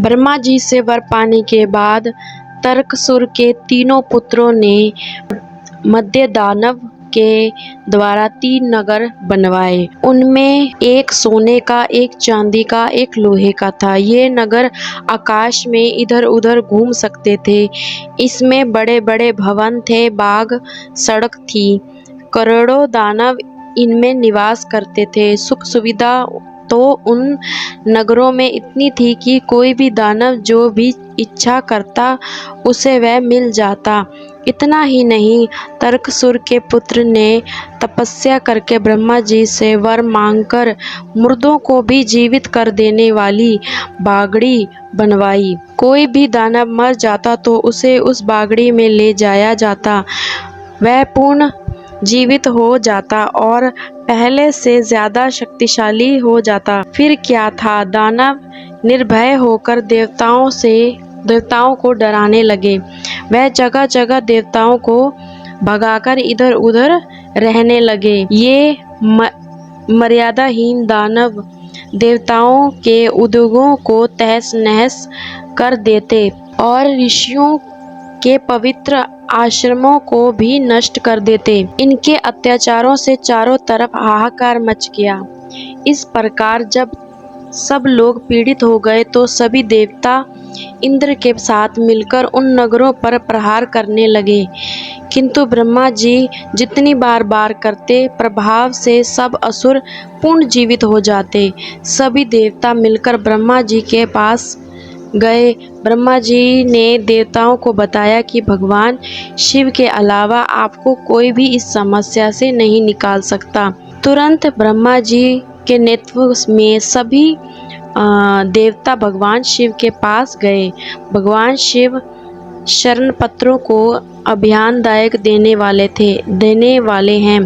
ब्रह्मा जी से वर पाने के बाद तर्कसुर के तीनों पुत्रों ने मध्य दानव के द्वारा 3 नगर बनवाए। उनमें एक सोने का, एक चांदी का, एक लोहे का था। ये नगर आकाश में इधर उधर घूम सकते थे। इसमें बड़े बड़े भवन थे, बाग, सड़क थी। करोड़ों दानव इनमें निवास करते थे। सुख सुविधा तो उन नगरों में इतनी थी कि कोई भी दानव जो भी इच्छा करता उसे वह मिल जाता। इतना ही नहीं, तर्कसुर के पुत्र ने तपस्या करके ब्रह्मा जी से वर मांगकर मुर्दों को भी जीवित कर देने वाली बागड़ी बनवाई। कोई भी दानव मर जाता तो उसे उस बागड़ी में ले जाया जाता, वह पूर्ण जीवित हो जाता और पहले से ज्यादा शक्तिशाली हो जाता। फिर क्या था, दानव निर्भय होकर देवताओं को डराने लगे। वह जगह जगह देवताओं को भगाकर इधर उधर रहने लगे। ये मर्यादाहीन दानव देवताओं के उद्योगों को तहस नहस कर देते और ऋषियों के पवित्र आश्रमों को भी नष्ट कर देते। इनके अत्याचारों से चारों तरफ हाहाकार मच गया। इस प्रकार जब सब लोग पीड़ित हो गए तो सभी देवता इंद्र के साथ मिलकर उन नगरों पर प्रहार करने लगे, किंतु ब्रह्मा जी जितनी बार करते, प्रभाव से सब असुर पूर्ण जीवित हो जाते। सभी देवता मिलकर ब्रह्मा जी के पास गए। ब्रह्मा जी ने देवताओं को बताया कि भगवान शिव के अलावा आपको कोई भी इस समस्या से नहीं निकाल सकता। तुरंत ब्रह्मा जी के नेतृत्व में सभी देवता भगवान शिव के पास गए। भगवान शिव शरण पत्रों को अभ्यादायक देने वाले हैं।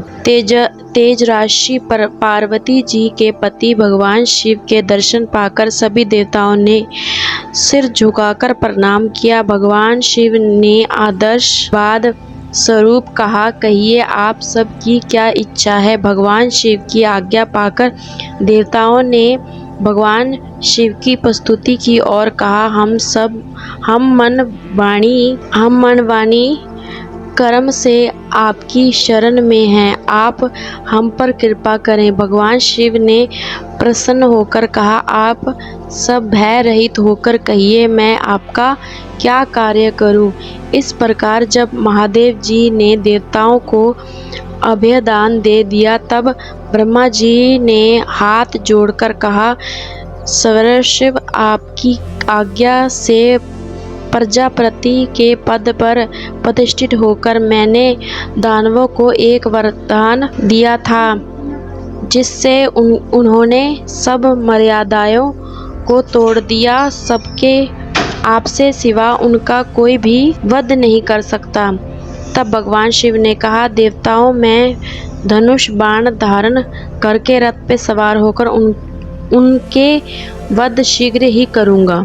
तेज राशि पर पार्वती जी के पति भगवान शिव के दर्शन पाकर सभी देवताओं ने सिर झुकाकर प्रणाम किया। भगवान शिव ने आदर्शवाद स्वरूप कहा, कहिए आप सब की क्या इच्छा है। भगवान शिव की आज्ञा पाकर देवताओं ने भगवान शिव की प्रस्तुति की और कहा, हम मन वाणी कर्म से आपकी शरण में हैं, आप हम पर कृपा करें। भगवान शिव ने प्रसन्न होकर कहा, आप सब भय रहित होकर कहिए, मैं आपका क्या कार्य करूं। इस प्रकार जब महादेव जी ने देवताओं को अभयदान दे दिया, तब ब्रह्मा जी ने हाथ जोड़कर कहा, सर्वशिव आपकी आज्ञा से प्रजापति के पद पर प्रतिष्ठित होकर मैंने दानवों को एक वरदान दिया था, जिससे उन्होंने सब मर्यादाओं को तोड़ दिया। सबके आपसे सिवा उनका कोई भी वध नहीं कर सकता। तब भगवान शिव ने कहा, देवताओं, मैं धनुष बाण धारण करके रथ पे सवार होकर उनके वध शीघ्र ही करूँगा।